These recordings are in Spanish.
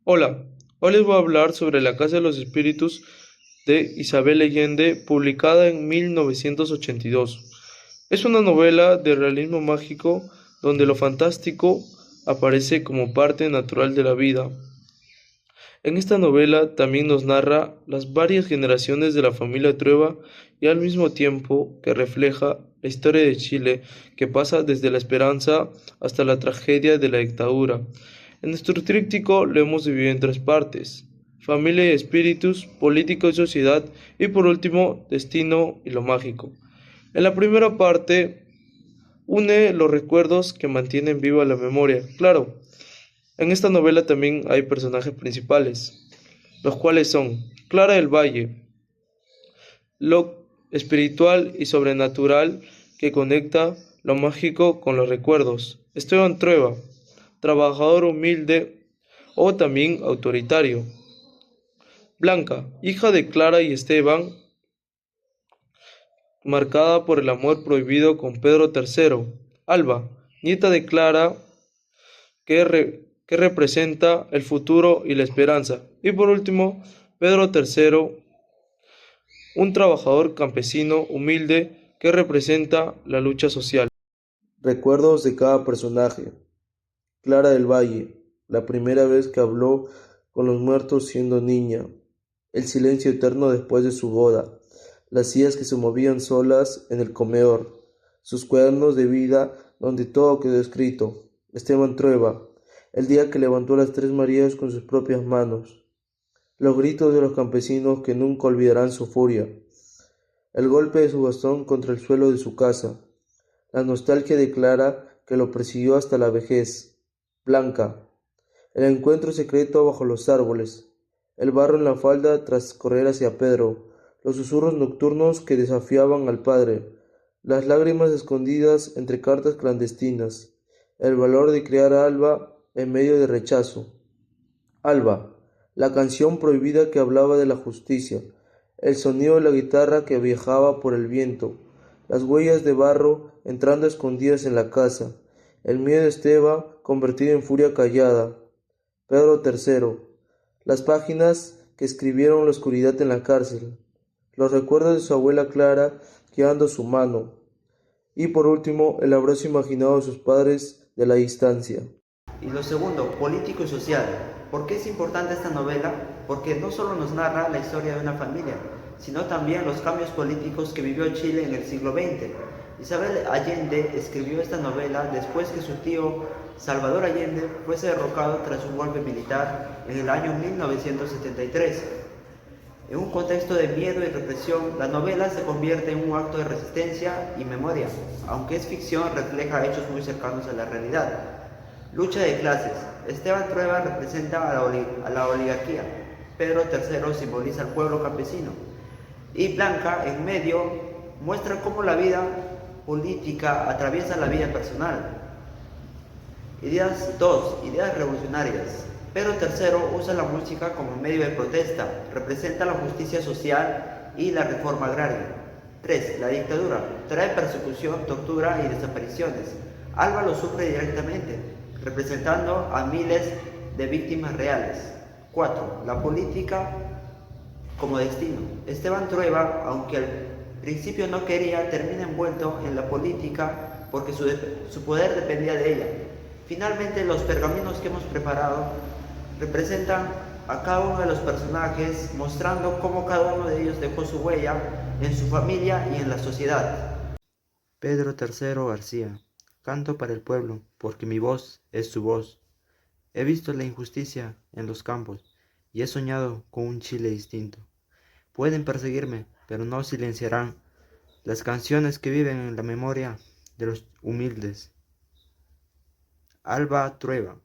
Hola, hoy les voy a hablar sobre La Casa de los Espíritus de Isabel Allende, publicada en 1982. Es una novela de realismo mágico donde lo fantástico aparece como parte natural de la vida. En esta novela también nos narra las varias generaciones de la familia Trueba y al mismo tiempo que refleja la historia de Chile que pasa desde la esperanza hasta la tragedia de la dictadura. En nuestro tríptico lo hemos dividido en tres partes: familia y espíritus, política y sociedad, y por último, destino y lo mágico. En la primera parte, une los recuerdos que mantienen viva la memoria. Claro, en esta novela también hay personajes principales, los cuales son Clara del Valle, lo espiritual y sobrenatural que conecta lo mágico con los recuerdos; Esteban Trueba, trabajador humilde o también autoritario; Blanca, hija de Clara y Esteban, marcada por el amor prohibido con Pedro III; Alba, nieta de Clara, que representa el futuro y la esperanza; y por último, Pedro III, un trabajador campesino humilde que representa la lucha social. Recuerdos de cada personaje. Clara del Valle, la primera vez que habló con los muertos siendo niña; el silencio eterno después de su boda; las sillas que se movían solas en el comedor; sus cuadernos de vida donde todo quedó escrito. Esteban Trueba, el día que levantó las tres Marías con sus propias manos; los gritos de los campesinos que nunca olvidarán su furia; el golpe de su bastón contra el suelo de su casa; la nostalgia de Clara que lo persiguió hasta la vejez. Blanca, el encuentro secreto bajo los árboles; el barro en la falda tras correr hacia Pedro; los susurros nocturnos que desafiaban al padre; las lágrimas escondidas entre cartas clandestinas; el valor de criar a Alba en medio de rechazo. Alba, la canción prohibida que hablaba de la justicia; el sonido de la guitarra que viajaba por el viento; las huellas de barro entrando escondidas en la casa; el miedo de Esteban convertido en furia callada. Pedro III, las páginas que escribieron la oscuridad en la cárcel; los recuerdos de su abuela Clara guiando su mano; y por último, el abrazo imaginado de sus padres de la distancia. Y lo segundo, político y social. ¿Por qué es importante esta novela? Porque no solo nos narra la historia de una familia, sino también los cambios políticos que vivió Chile en el siglo XX. Isabel Allende escribió esta novela después que su tío Salvador Allende fuese derrocado tras un golpe militar en el año 1973. En un contexto de miedo y represión, la novela se convierte en un acto de resistencia y memoria. Aunque es ficción, refleja hechos muy cercanos a la realidad. Lucha de clases. Esteban Trueba representa a la oligarquía. Pedro III simboliza al pueblo campesino. Y Blanca, en medio, muestra cómo la vida política atraviesa la vida personal. Ideas 2. Ideas revolucionarias. Pedro III usa la música como medio de protesta, representa la justicia social y la reforma agraria. 3. La dictadura. Trae persecución, tortura y desapariciones. Alba lo sufre directamente, representando a miles de víctimas reales. 4. La política como destino. Esteban Trueba, aunque al principio no quería, termina envuelto en la política porque su poder dependía de ella. Finalmente, los pergaminos que hemos preparado representan a cada uno de los personajes, mostrando cómo cada uno de ellos dejó su huella en su familia y en la sociedad. Pedro III García. Canto para el pueblo, porque mi voz es su voz. He visto la injusticia en los campos y he soñado con un Chile distinto. Pueden perseguirme, pero no silenciarán las canciones que viven en la memoria de los humildes. Alba Trueba.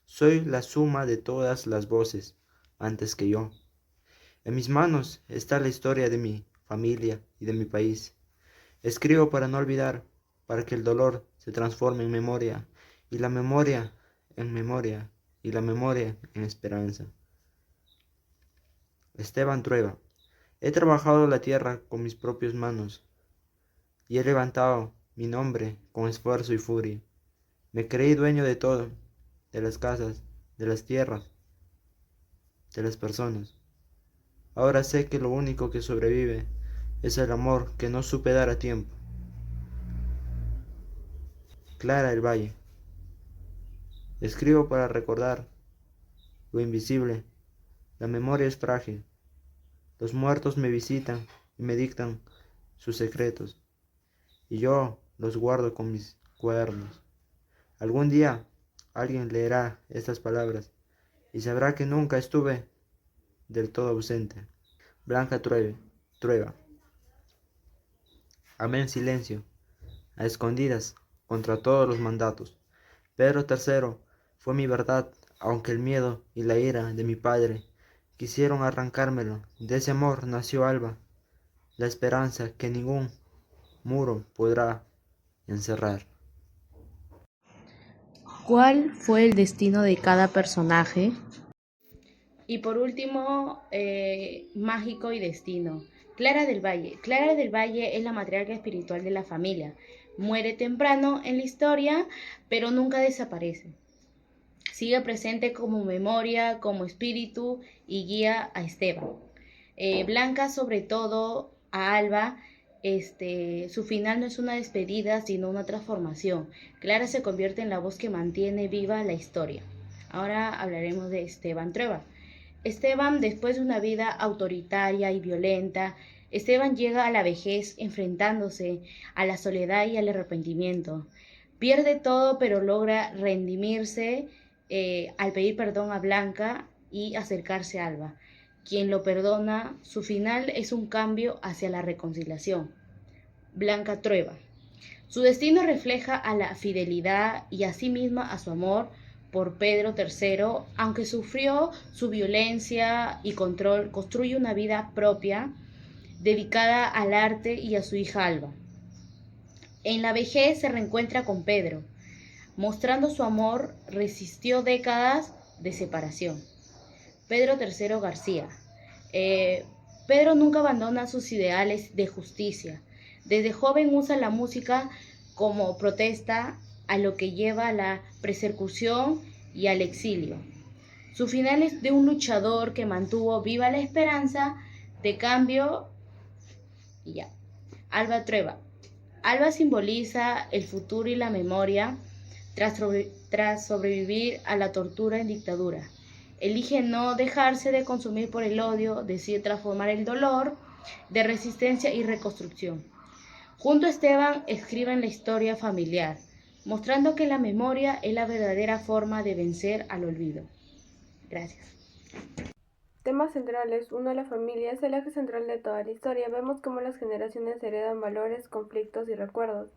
Soy la suma de todas las voces antes que yo. En mis manos está la historia de mi familia y de mi país. Escribo para no olvidar, para que el dolor se transforme en memoria, y la memoria en memoria, y la memoria en esperanza. Esteban Trueba. He trabajado la tierra con mis propias manos, y he levantado mi nombre con esfuerzo y furia. Me creí dueño de todo, de las casas, de las tierras, de las personas. Ahora sé que lo único que sobrevive es el amor que no supe dar a tiempo. Clara del Valle. Escribo para recordar lo invisible. La memoria es frágil. Los muertos me visitan y me dictan sus secretos, y yo los guardo con mis cuadernos. Algún día alguien leerá estas palabras y sabrá que nunca estuve del todo ausente. Blanca Trueba. Amé en silencio, a escondidas, contra todos los mandatos. Pedro III fue mi verdad, aunque el miedo y la ira de mi padre quisieron arrancármelo. De ese amor nació Alba, la esperanza que ningún muro podrá encerrar. ¿Cuál fue el destino de cada personaje? Y por último, mágico y destino. Clara del Valle. Clara del Valle es la matriarca espiritual de la familia. Muere temprano en la historia, pero nunca desaparece. Sigue presente como memoria, como espíritu y guía a Esteban. Blanca, sobre todo, a Alba. Su final no es una despedida, sino una transformación. Clara se convierte en la voz que mantiene viva la historia. Ahora hablaremos de Esteban Trueba. Esteban, después de una vida autoritaria y violenta, Esteban llega a la vejez enfrentándose a la soledad y al arrepentimiento. Pierde todo, pero logra redimirse al pedir perdón a Blanca y acercarse a Alba, quien lo perdona. Su final es un cambio hacia la reconciliación. Blanca Trueba. Su destino refleja a la fidelidad y asimismo a su amor por Pedro III, aunque sufrió su violencia y control, construye una vida propia dedicada al arte y a su hija Alba. En la vejez se reencuentra con Pedro. Mostrando su amor, resistió décadas de separación. Pedro III García. Pedro nunca abandona sus ideales de justicia. Desde joven usa la música como protesta, a lo que lleva a la persecución y al exilio. Su final es de un luchador que mantuvo viva la esperanza de cambio. Y ya. Alba Trueba. Alba simboliza el futuro y la memoria tras sobrevivir a la tortura en dictadura. Elige no dejarse de consumir por el odio, decide transformar el dolor de resistencia y reconstrucción. Junto a Esteban escriben la historia familiar, mostrando que la memoria es la verdadera forma de vencer al olvido. Gracias. Temas centrales. 1. La familia es el eje central de toda la historia. Vemos cómo las generaciones heredan valores, conflictos y recuerdos.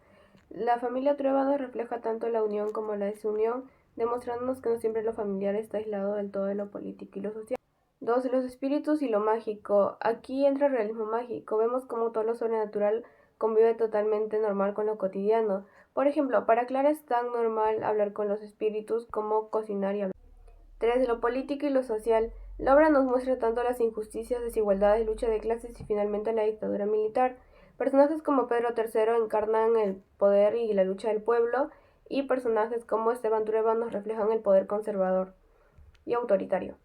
La familia Trueba nos refleja tanto la unión como la desunión, demostrándonos que no siempre lo familiar está aislado del todo de lo político y lo social. 2. Los espíritus y lo mágico. Aquí entra el realismo mágico. Vemos cómo todo lo sobrenatural convive totalmente normal con lo cotidiano. Por ejemplo, para Clara es tan normal hablar con los espíritus como cocinar y hablar. 3. Lo político y lo social. La obra nos muestra tanto las injusticias, desigualdades, lucha de clases y finalmente la dictadura militar. Personajes como Pedro III encarnan el poder y la lucha del pueblo, y personajes como Esteban Trueba nos reflejan el poder conservador y autoritario.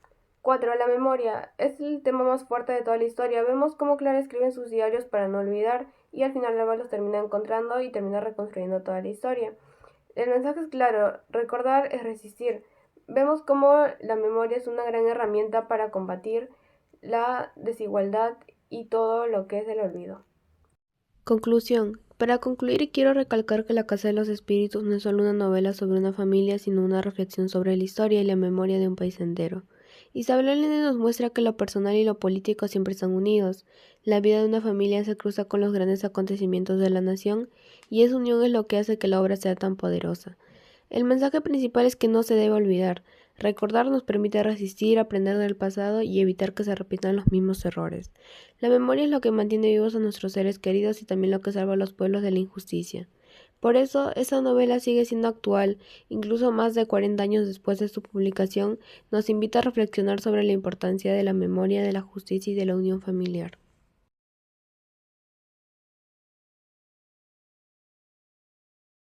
4. La memoria es el tema más fuerte de toda la historia. Vemos cómo Clara escribe en sus diarios para no olvidar, y al final Alba los termina encontrando y termina reconstruyendo toda la historia. El mensaje es claro: recordar es resistir. Vemos cómo la memoria es una gran herramienta para combatir la desigualdad y todo lo que es el olvido. Conclusión. Para concluir, quiero recalcar que La Casa de los Espíritus no es solo una novela sobre una familia, sino una reflexión sobre la historia y la memoria de un país entero. Isabel Allende nos muestra que lo personal y lo político siempre están unidos. La vida de una familia se cruza con los grandes acontecimientos de la nación, y esa unión es lo que hace que la obra sea tan poderosa. El mensaje principal es que no se debe olvidar. Recordar nos permite resistir, aprender del pasado y evitar que se repitan los mismos errores. La memoria es lo que mantiene vivos a nuestros seres queridos y también lo que salva a los pueblos de la injusticia. Por eso, esa novela sigue siendo actual, incluso más de 40 años después de su publicación, nos invita a reflexionar sobre la importancia de la memoria, de la justicia y de la unión familiar.